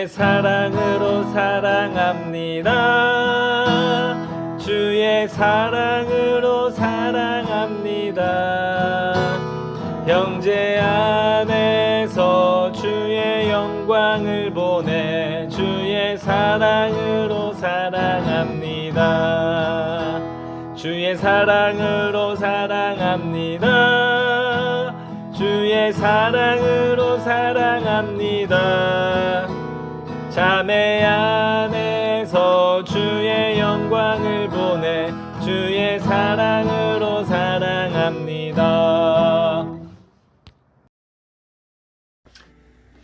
주의 사랑으로 사랑합니다. 주의 사랑으로 사랑합니다. 형제 안에서 주의 영광을 보내 주의 사랑으로 사랑합니다. 주의 사랑으로 사랑합니다. 주의 사랑으로 사랑합니다. 자매 안에서 주의 영광을 보내 주의 사랑으로 사랑합니다.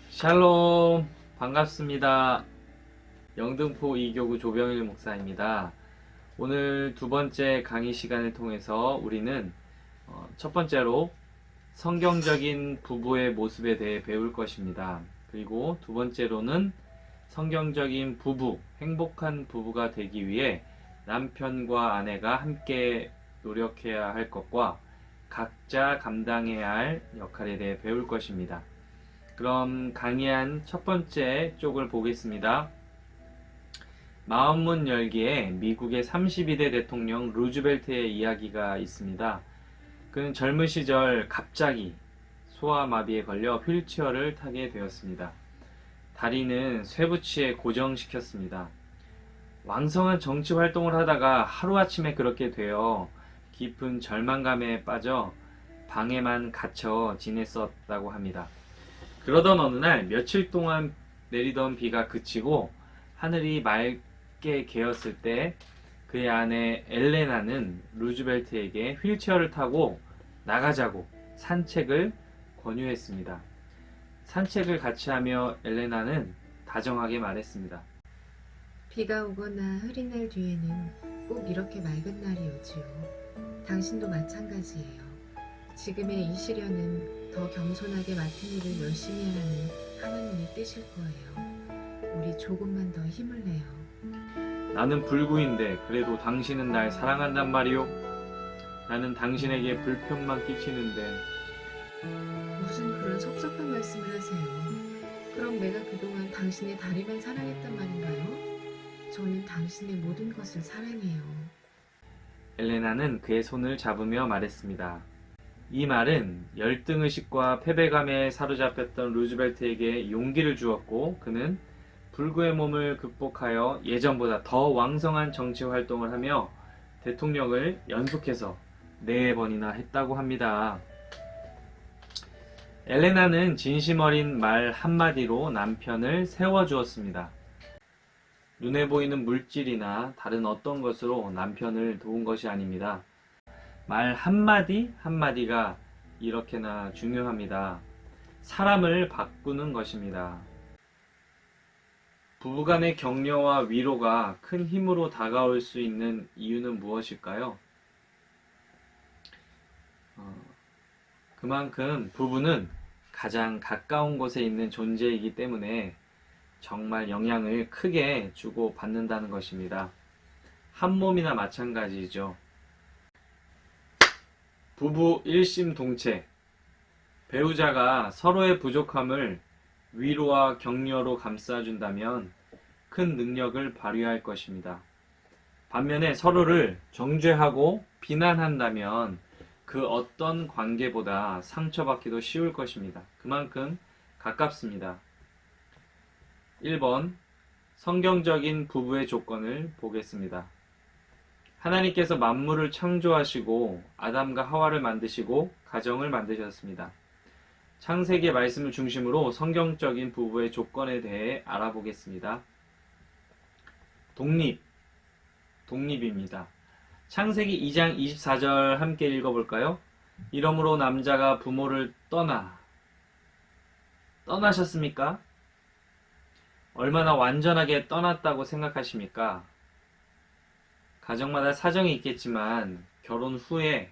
샬롬, 반갑습니다. 영등포 이교구 조병일 목사입니다. 오늘 두 번째 강의 시간을 통해서 우리는 첫 번째로 성경적인 부부의 모습에 대해 배울 것입니다. 그리고 두 번째로는 성경적인 부부, 행복한 부부가 되기 위해 남편과 아내가 함께 노력해야 할 것과 각자 감당해야 할 역할에 대해 배울 것입니다. 그럼 강의한 첫 번째 쪽을 보겠습니다. 마음문 열기에 미국의 32대 대통령 루즈벨트의 이야기가 있습니다. 그는 젊은 시절 갑자기 소아마비에 걸려 휠체어를 타게 되었습니다. 다리는 쇠붙이에 고정시켰습니다. 왕성한 정치 활동을 하다가 하루아침에 그렇게 되어 깊은 절망감에 빠져 방에만 갇혀 지냈었다고 합니다. 그러던 어느 날 며칠 동안 내리던 비가 그치고 하늘이 맑게 개었을 때 그의 아내 엘레나는 루즈벨트에게 휠체어를 타고 나가자고 산책을 권유했습니다. 산책을 같이 하며 엘레나는 다정하게 말했습니다. 비가 오거나 흐린 날 뒤에는 꼭 이렇게 맑은 날이 오지요. 당신도 마찬가지예요. 지금의 이 시련은 더 겸손하게 맡은 일을 열심히 하라는 하나님의 뜻일 거예요. 우리 조금만 더 힘을 내요. 나는 불구인데 그래도 당신은 날 사랑한단 말이오. 나는 당신에게 불편만 끼치는데. 무슨 그런 섭섭한 말씀을 하세요. 그럼 내가 그동안 당신의 다리만 사랑했단 말인가요? 저는 당신의 모든 것을 사랑해요. 엘레나는 그의 손을 잡으며 말했습니다. 이 말은 열등의식과 패배감에 사로잡혔던 루즈벨트에게 용기를 주었고 그는 불구의 몸을 극복하여 예전보다 더 왕성한 정치 활동을 하며 대통령을 연속해서 4번이나 했다고 합니다. 엘레나는 진심 어린 말 한마디로 남편을 세워주었습니다. 눈에 보이는 물질이나 다른 어떤 것으로 남편을 도운 것이 아닙니다. 말 한마디 한마디가 이렇게나 중요합니다. 사람을 바꾸는 것입니다. 부부간의 격려와 위로가 큰 힘으로 다가올 수 있는 이유는 무엇일까요? 그만큼 부부는 가장 가까운 곳에 있는 존재이기 때문에 정말 영향을 크게 주고 받는다는 것입니다. 한 몸이나 마찬가지죠. 부부 일심동체. 배우자가 서로의 부족함을 위로와 격려로 감싸준다면 큰 능력을 발휘할 것입니다. 반면에 서로를 정죄하고 비난한다면 그 어떤 관계보다 상처받기도 쉬울 것입니다. 그만큼 가깝습니다. 1번, 성경적인 부부의 조건을 보겠습니다. 하나님께서 만물을 창조하시고 아담과 하와를 만드시고 가정을 만드셨습니다. 창세기의 말씀을 중심으로 성경적인 부부의 조건에 대해 알아보겠습니다. 독립입니다. 창세기 2장 24절 함께 읽어볼까요? 이러므로 남자가 부모를 떠나셨습니까? 얼마나 완전하게 떠났다고 생각하십니까? 가정마다 사정이 있겠지만 결혼 후에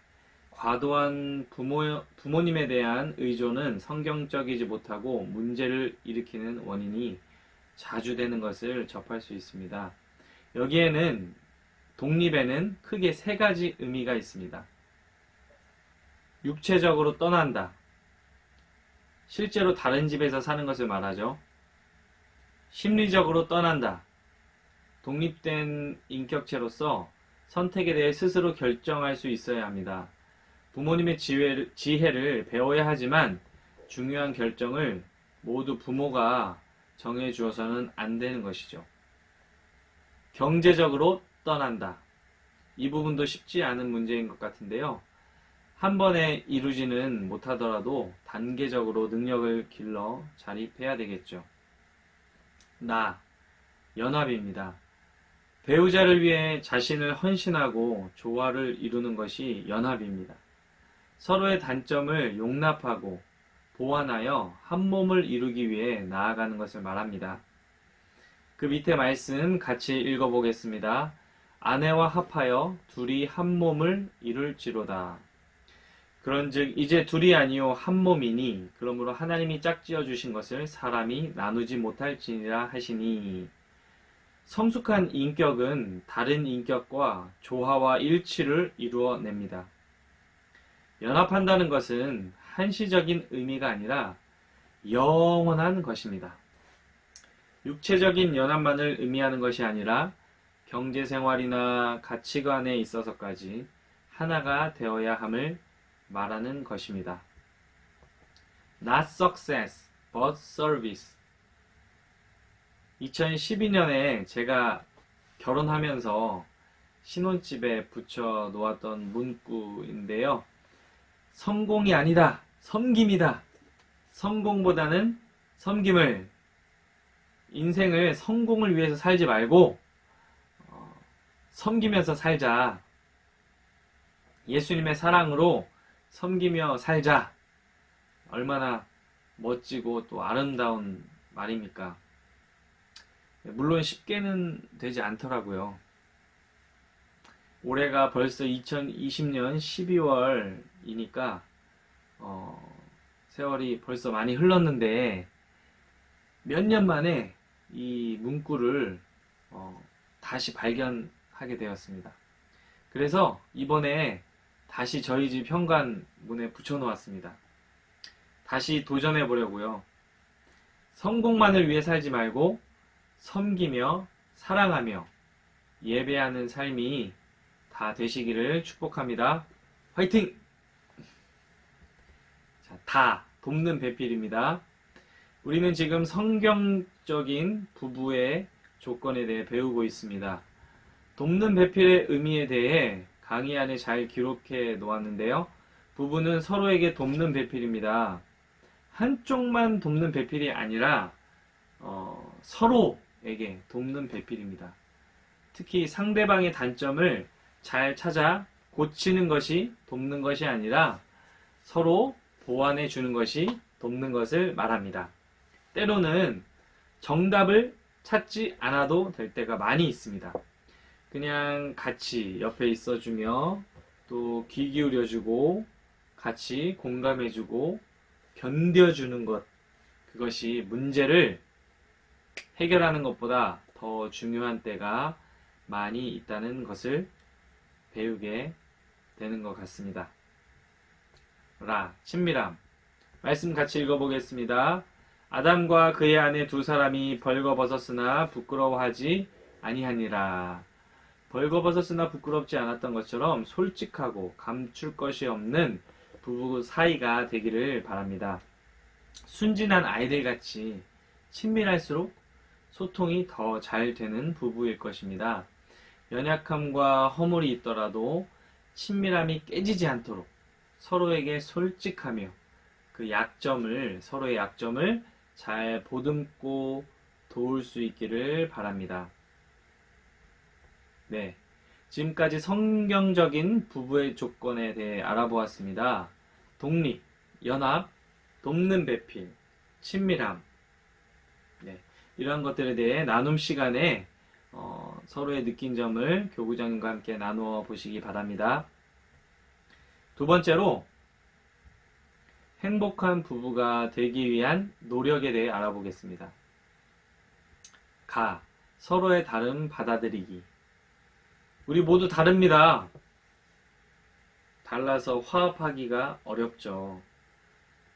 과도한 부모님에 대한 의존은 성경적이지 못하고 문제를 일으키는 원인이 자주 되는 것을 접할 수 있습니다. 여기에는 독립에는 크게 3가지 의미가 있습니다. 육체적으로 떠난다. 실제로 다른 집에서 사는 것을 말하죠. 심리적으로 떠난다. 독립된 인격체로서 선택에 대해 스스로 결정할 수 있어야 합니다. 부모님의 지혜를 배워야 하지만 중요한 결정을 모두 부모가 정해주어서는 안 되는 것이죠. 경제적으로 떠난다. 이 부분도 쉽지 않은 문제인 것 같은데요. 한 번에 이루지는 못하더라도 단계적으로 능력을 길러 자립해야 되겠죠. 연합입니다. 배우자를 위해 자신을 헌신하고 조화를 이루는 것이 연합입니다. 서로의 단점을 용납하고 보완하여 한 몸을 이루기 위해 나아가는 것을 말합니다. 그 밑에 말씀 같이 읽어보겠습니다. 아내와 합하여 둘이 한 몸을 이룰지로다. 그런즉 이제 둘이 아니요 한 몸이니 그러므로 하나님이 짝지어 주신 것을 사람이 나누지 못할지니라 하시니. 성숙한 인격은 다른 인격과 조화와 일치를 이루어냅니다. 연합한다는 것은 한시적인 의미가 아니라 영원한 것입니다. 육체적인 연합만을 의미하는 것이 아니라 경제생활이나 가치관에 있어서까지 하나가 되어야 함을 말하는 것입니다. Not success, but service. 2012년에 제가 결혼하면서 신혼집에 붙여 놓았던 문구인데요. 성공이 아니다, 섬김이다. 성공보다는 섬김을, 인생을 성공을 위해서 살지 말고 섬기면서 살자. 예수님의 사랑으로 섬기며 살자. 얼마나 멋지고 또 아름다운 말입니까? 물론 쉽게는 되지 않더라고요. 올해가 벌써 2020년 12월이니까 세월이 벌써 많이 흘렀는데 몇 년 만에 이 문구를 다시 발견하게 되었습니다. 그래서 이번에 다시 저희 집 현관문에 붙여놓았습니다. 다시 도전해 보려고요. 성공만을 위해 살지 말고 섬기며 사랑하며 예배하는 삶이 다 되시기를 축복합니다. 화이팅! 자, 돕는 배필입니다. 우리는 지금 성경적인 부부의 조건에 대해 배우고 있습니다. 돕는 배필의 의미에 대해 강의 안에 잘 기록해 놓았는데요. 부부는 서로에게 돕는 배필입니다. 한쪽만 돕는 배필이 아니라 서로에게 돕는 배필입니다. 특히 상대방의 단점을 잘 찾아 고치는 것이 돕는 것이 아니라 서로 보완해 주는 것이 돕는 것을 말합니다. 때로는 정답을 찾지 않아도 될 때가 많이 있습니다. 그냥 같이 옆에 있어주며 또 귀 기울여주고 같이 공감해주고 견뎌주는 것, 그것이 문제를 해결하는 것보다 더 중요한 때가 많이 있다는 것을 배우게 되는 것 같습니다. 친밀함. 말씀 같이 읽어보겠습니다. 아담과 그의 아내 두 사람이 벌거벗었으나 부끄러워하지 아니하니라. 벌거벗었으나 부끄럽지 않았던 것처럼 솔직하고 감출 것이 없는 부부 사이가 되기를 바랍니다. 순진한 아이들같이 친밀할수록 소통이 더 잘 되는 부부일 것입니다. 연약함과 허물이 있더라도 친밀함이 깨지지 않도록 서로에게 솔직하며 서로의 약점을 잘 보듬고 도울 수 있기를 바랍니다. 네. 지금까지 성경적인 부부의 조건에 대해 알아보았습니다. 독립, 연합, 돕는 배필, 친밀함. 네. 이러한 것들에 대해 나눔 시간에 서로의 느낀 점을 교구장님과 함께 나누어 보시기 바랍니다. 두 번째로 행복한 부부가 되기 위한 노력에 대해 알아보겠습니다. 서로의 다름 받아들이기. 우리 모두 다릅니다. 달라서 화합하기가 어렵죠.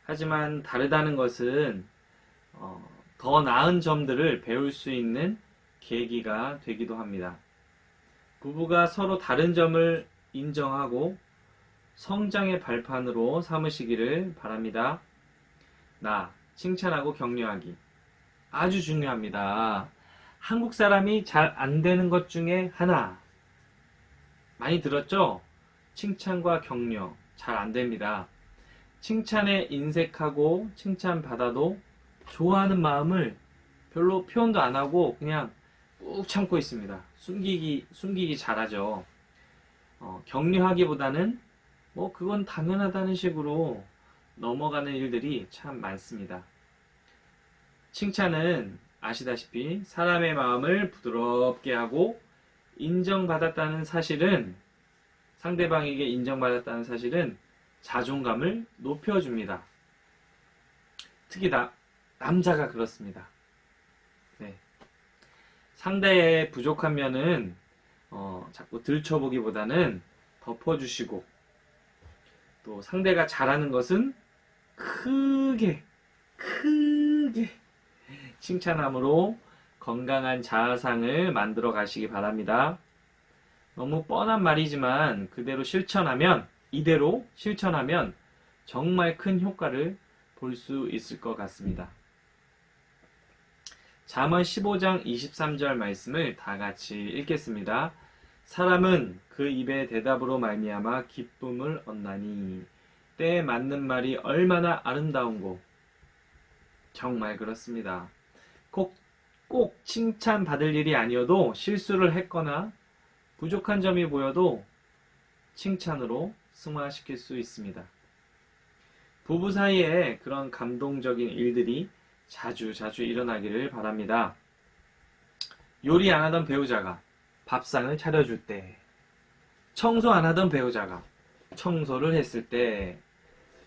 하지만 다르다는 것은 더 나은 점들을 배울 수 있는 계기가 되기도 합니다. 부부가 서로 다른 점을 인정하고 성장의 발판으로 삼으시기를 바랍니다. 칭찬하고 격려하기. 아주 중요합니다. 한국 사람이 잘 안 되는 것 중에 하나. 많이 들었죠? 칭찬과 격려. 잘 안 됩니다. 칭찬에 인색하고 칭찬받아도 좋아하는 마음을 별로 표현도 안 하고 그냥 꾹 참고 있습니다. 숨기기 잘하죠. 격려하기보다는 그건 당연하다는 식으로 넘어가는 일들이 참 많습니다. 칭찬은 아시다시피 사람의 마음을 부드럽게 하고 상대방에게 인정받았다는 사실은 자존감을 높여줍니다. 특히 남자가 그렇습니다. 네. 상대의 부족한 면은 자꾸 들춰보기보다는 덮어주시고, 또 상대가 잘하는 것은 크게 칭찬함으로 건강한 자아상을 만들어 가시기 바랍니다. 너무 뻔한 말이지만 이대로 실천하면 정말 큰 효과를 볼 수 있을 것 같습니다. 잠언 15장 23절 말씀을 다 같이 읽겠습니다. 사람은 그 입의 대답으로 말미암아 기쁨을 얻나니 때에 맞는 말이 얼마나 아름다운고. 정말 그렇습니다. 꼭 칭찬받을 일이 아니어도 실수를 했거나 부족한 점이 보여도 칭찬으로 승화시킬 수 있습니다. 부부 사이에 그런 감동적인 일들이 자주 일어나기를 바랍니다. 요리 안 하던 배우자가 밥상을 차려줄 때, 청소 안 하던 배우자가 청소를 했을 때,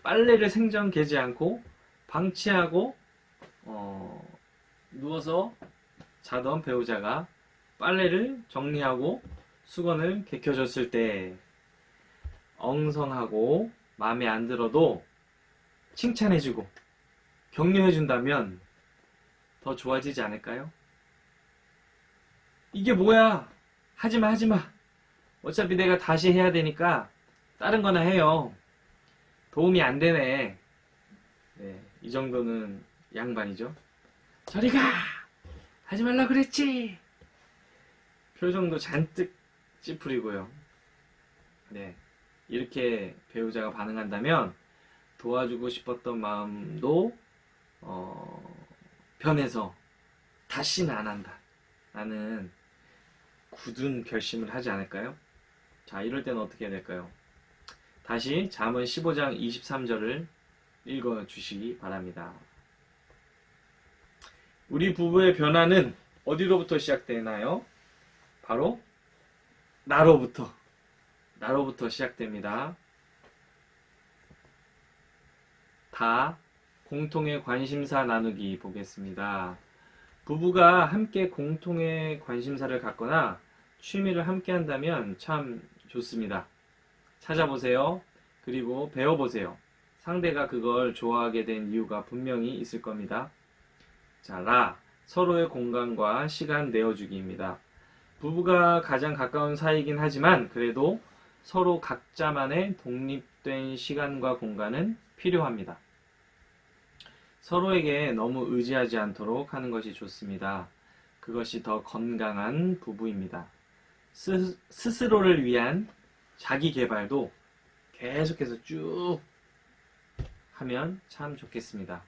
빨래를 생전 개지 않고 방치하고 누워서 자던 배우자가 빨래를 정리하고 수건을 개켜줬을 때, 엉성하고 마음에 안 들어도 칭찬해주고 격려해준다면 더 좋아지지 않을까요? 이게 뭐야? 하지마. 어차피 내가 다시 해야 되니까 다른 거나 해요. 도움이 안 되네. 네, 이 정도는 양반이죠. 저리 가! 하지 말라 그랬지! 표정도 잔뜩 찌푸리고요. 네, 이렇게 배우자가 반응한다면 도와주고 싶었던 마음도 변해서 다시는 안 한다 라는 굳은 결심을 하지 않을까요? 자, 이럴 때는 어떻게 해야 될까요? 다시 잠언 15장 23절을 읽어주시기 바랍니다. 우리 부부의 변화는 어디로부터 시작되나요? 바로 나로부터 시작됩니다. 다 공통의 관심사 나누기 보겠습니다. 부부가 함께 공통의 관심사를 갖거나 취미를 함께 한다면 참 좋습니다. 찾아보세요. 그리고 배워보세요. 상대가 그걸 좋아하게 된 이유가 분명히 있을 겁니다. 자, 서로의 공간과 시간 내어주기입니다. 부부가 가장 가까운 사이이긴 하지만 그래도 서로 각자만의 독립된 시간과 공간은 필요합니다. 서로에게 너무 의지하지 않도록 하는 것이 좋습니다. 그것이 더 건강한 부부입니다. 스스로를 위한 자기 개발도 계속해서 쭉 하면 참 좋겠습니다.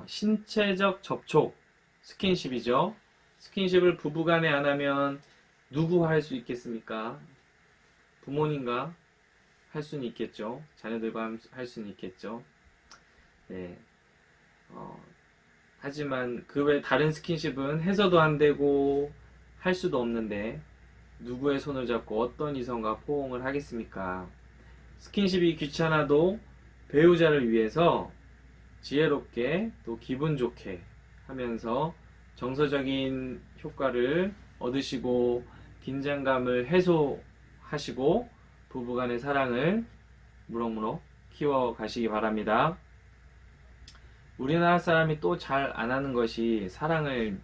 신체적 접촉, 스킨십이죠. 스킨십을 부부간에 안 하면 누구 할 수 있겠습니까? 부모님과 할 수는 있겠죠. 자녀들과 할 수는 있겠죠. 네. 하지만 그 외 다른 스킨십은 해서도 안 되고 할 수도 없는데 누구의 손을 잡고 어떤 이성과 포옹을 하겠습니까? 스킨십이 귀찮아도 배우자를 위해서 지혜롭게 또 기분 좋게 하면서 정서적인 효과를 얻으시고 긴장감을 해소하시고 부부간의 사랑을 무럭무럭 키워가시기 바랍니다. 우리나라 사람이 또 잘 안 하는 것이 사랑을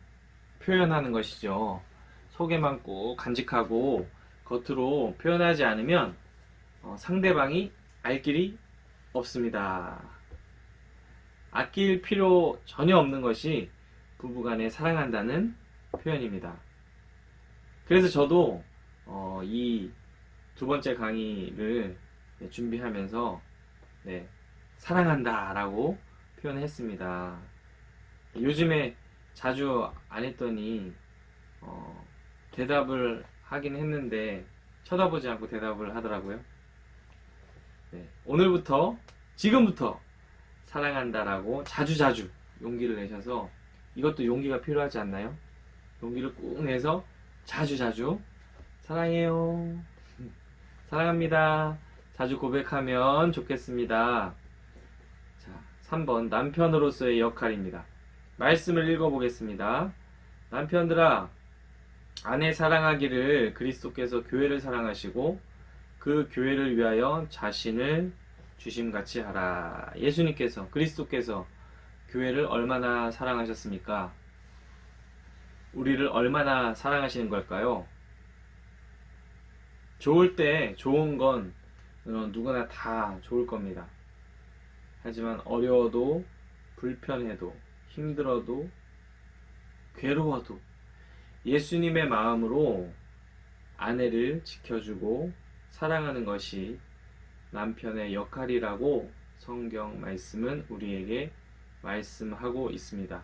표현하는 것이죠. 속에만 꼭 간직하고 겉으로 표현하지 않으면 상대방이 알 길이 없습니다. 아낄 필요 전혀 없는 것이 부부간에 사랑한다는 표현입니다. 그래서 저도 이 두 번째 강의를 준비하면서 사랑한다 라고 표현했습니다. 요즘에 자주 안 했더니 대답을 하긴 했는데 쳐다보지 않고 대답을 하더라고요. 오늘부터 지금부터 사랑한다라고 자주자주 용기를 내셔서, 이것도 용기가 필요하지 않나요? 용기를 꾹 내서 자주자주 사랑해요, 사랑합니다, 자주 고백하면 좋겠습니다. 자, 3번 남편으로서의 역할입니다. 말씀을 읽어보겠습니다. 남편들아, 아내 사랑하기를 그리스도께서 교회를 사랑하시고 그 교회를 위하여 자신을 주심같이 하라. 예수님께서, 그리스도께서 교회를 얼마나 사랑하셨습니까? 우리를 얼마나 사랑하시는 걸까요? 좋을 때 좋은 건 누구나 다 좋을 겁니다. 하지만 어려워도, 불편해도, 힘들어도, 괴로워도 예수님의 마음으로 아내를 지켜주고 사랑하는 것이 남편의 역할이라고 성경 말씀은 우리에게 말씀하고 있습니다.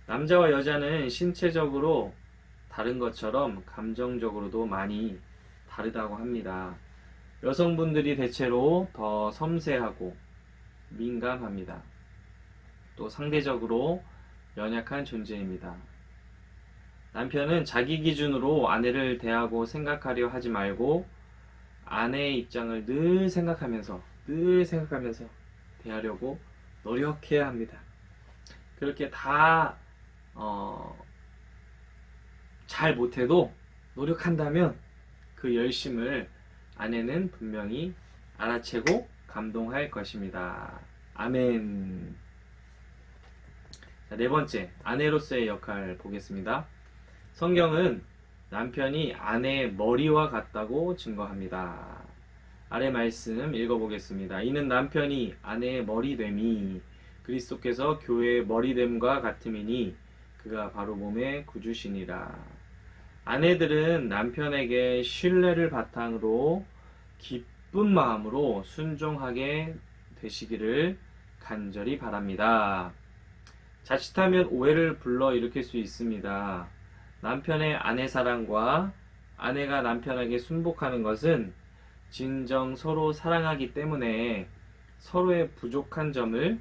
남자와 여자는 신체적으로 다른 것처럼 감정적으로도 많이 다르다고 합니다. 여성분들이 대체로 더 섬세하고 민감합니다. 또 상대적으로 연약한 존재입니다. 남편은 자기 기준으로 아내를 대하고 생각하려 하지 말고 아내의 입장을 늘 생각하면서 대하려고 노력해야 합니다. 그렇게 다 잘 못해도 노력한다면 그 열심을 아내는 분명히 알아채고 감동할 것입니다. 아멘. 자, 네 번째, 아내로서의 역할 보겠습니다. 성경은 남편이 아내의 머리와 같다고 증거합니다. 아래 말씀 읽어보겠습니다. 이는 남편이 아내의 머리됨이 그리스도께서 교회의 머리됨과 같음이니 그가 바로 몸의 구주시니라. 아내들은 남편에게 신뢰를 바탕으로 기쁜 마음으로 순종하게 되시기를 간절히 바랍니다. 자칫하면 오해를 불러일으킬 수 있습니다. 남편의 아내 사랑과 아내가 남편에게 순복하는 것은 진정 서로 사랑하기 때문에 서로의 부족한 점을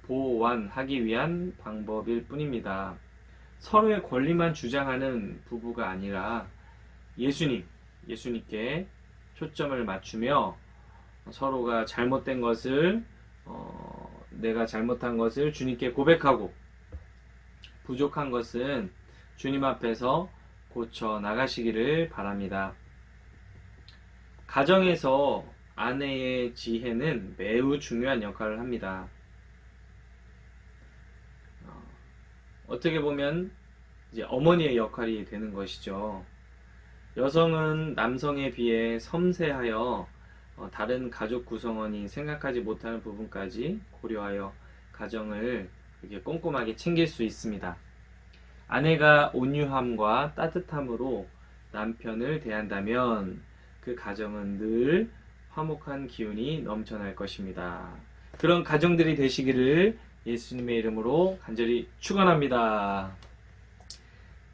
보완하기 위한 방법일 뿐입니다. 서로의 권리만 주장하는 부부가 아니라 예수님께 초점을 맞추며 서로가 잘못된 것을, 내가 잘못한 것을 주님께 고백하고 부족한 것은 주님 앞에서 고쳐 나가시기를 바랍니다. 가정에서 아내의 지혜는 매우 중요한 역할을 합니다. 어떻게 보면 이제 어머니의 역할이 되는 것이죠. 여성은 남성에 비해 섬세하여 다른 가족 구성원이 생각하지 못하는 부분까지 고려하여 가정을 이렇게 꼼꼼하게 챙길 수 있습니다. 아내가 온유함과 따뜻함으로 남편을 대한다면 그 가정은 늘 화목한 기운이 넘쳐날 것입니다. 그런 가정들이 되시기를 예수님의 이름으로 간절히 축원합니다.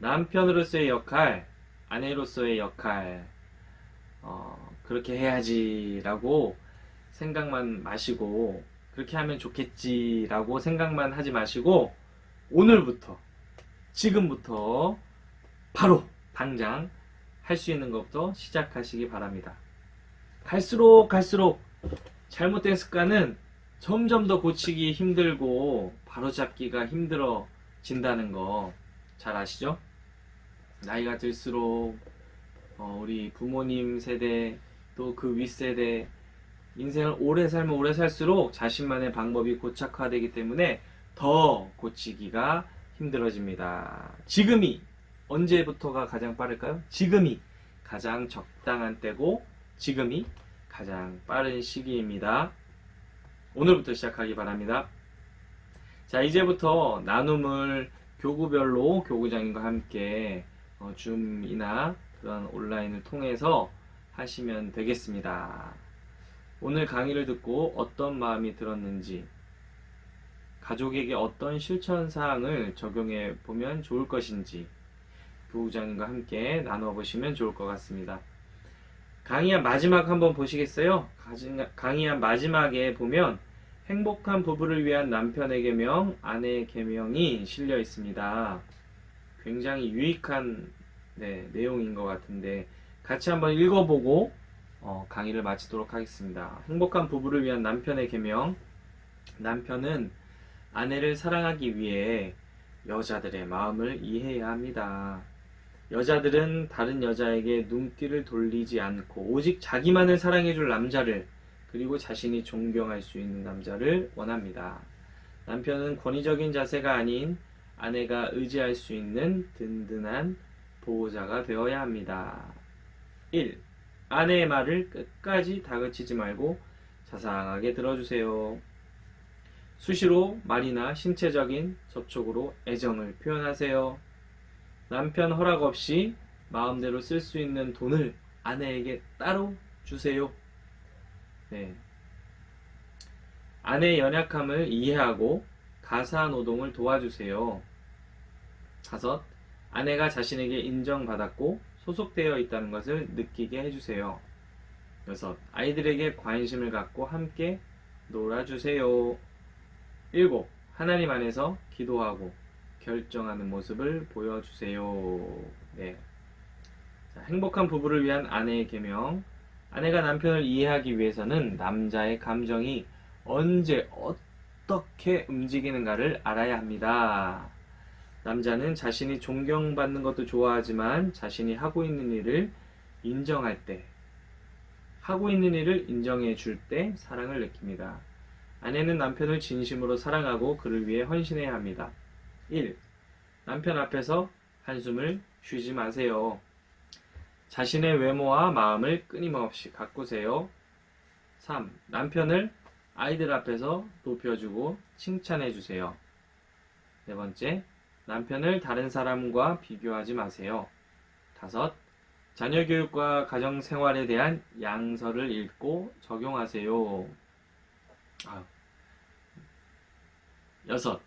남편으로서의 역할, 아내로서의 역할, 그렇게 해야지라고 생각만 마시고, 그렇게 하면 좋겠지라고 생각만 하지 마시고, 오늘부터, 지금부터 바로 당장 할 수 있는 것부터 시작하시기 바랍니다. 갈수록 잘못된 습관은 점점 더 고치기 힘들고 바로잡기가 힘들어진다는 거 잘 아시죠? 나이가 들수록 우리 부모님 세대 또 그 윗세대 인생을 오래 살면 오래 살수록 자신만의 방법이 고착화되기 때문에 더 고치기가 힘들어집니다. 지금이 언제부터가 가장 빠를까요? 지금이 가장 적당한 때고 지금이 가장 빠른 시기입니다. 오늘부터 시작하기 바랍니다. 자, 이제부터 나눔을 교구별로 교구장님과 함께 줌이나 그런 온라인을 통해서 하시면 되겠습니다. 오늘 강의를 듣고 어떤 마음이 들었는지, 가족에게 어떤 실천사항을 적용해 보면 좋을 것인지 교구장님과 함께 나눠보시면 좋을 것 같습니다. 강의한 마지막 한번 보시겠어요? 강의한 마지막에 보면 행복한 부부를 위한 남편의 계명, 아내의 계명이 실려 있습니다. 굉장히 유익한 내용인 것 같은데 같이 한번 읽어보고 강의를 마치도록 하겠습니다. 행복한 부부를 위한 남편의 계명. 남편은 아내를 사랑하기 위해 여자들의 마음을 이해해야 합니다. 여자들은 다른 여자에게 눈길을 돌리지 않고 오직 자기만을 사랑해줄 남자를, 그리고 자신이 존경할 수 있는 남자를 원합니다. 남편은 권위적인 자세가 아닌 아내가 의지할 수 있는 든든한 보호자가 되어야 합니다. 1. 아내의 말을 끝까지 다그치지 말고 자상하게 들어주세요. 수시로 말이나 신체적인 접촉으로 애정을 표현하세요. 남편 허락 없이 마음대로 쓸 수 있는 돈을 아내에게 따로 주세요. 아내의 연약함을 이해하고 가사 노동을 도와주세요. 5. 아내가 자신에게 인정받았고 소속되어 있다는 것을 느끼게 해주세요. 6. 아이들에게 관심을 갖고 함께 놀아주세요. 7. 하나님 안에서 기도하고 결정하는 모습을 보여주세요. 자, 행복한 부부를 위한 아내의 계명. 아내가 남편을 이해하기 위해서는 남자의 감정이 언제 어떻게 움직이는가를 알아야 합니다. 남자는 자신이 존경받는 것도 좋아하지만 자신이 하고 있는 일을 인정할 때, 하고 있는 일을 인정해 줄 때 사랑을 느낍니다. 아내는 남편을 진심으로 사랑하고 그를 위해 헌신해야 합니다. 1. 남편 앞에서 한숨을 쉬지 마세요. 자신의 외모와 마음을 끊임없이 가꾸세요. 3. 남편을 아이들 앞에서 높여주고 칭찬해주세요. 4번째, 남편을 다른 사람과 비교하지 마세요. 5. 자녀 교육과 가정 생활에 대한 양서를 읽고 적용하세요. 6.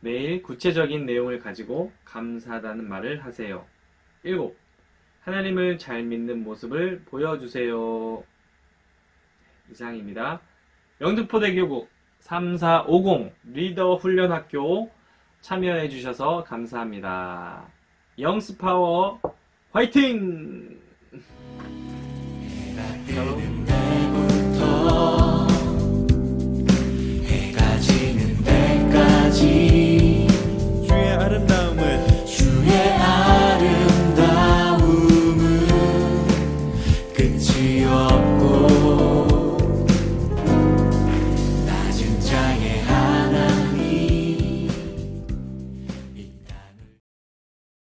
매일 구체적인 내용을 가지고 감사하다는 말을 하세요. 7. 하나님을 잘 믿는 모습을 보여주세요. 이상입니다. 영등포대교구 3450 리더 훈련학교 참여해 주셔서 감사합니다. 영스파워 화이팅! 때부터 해가 지는 때까지 주의 아름다움은 끝이 없고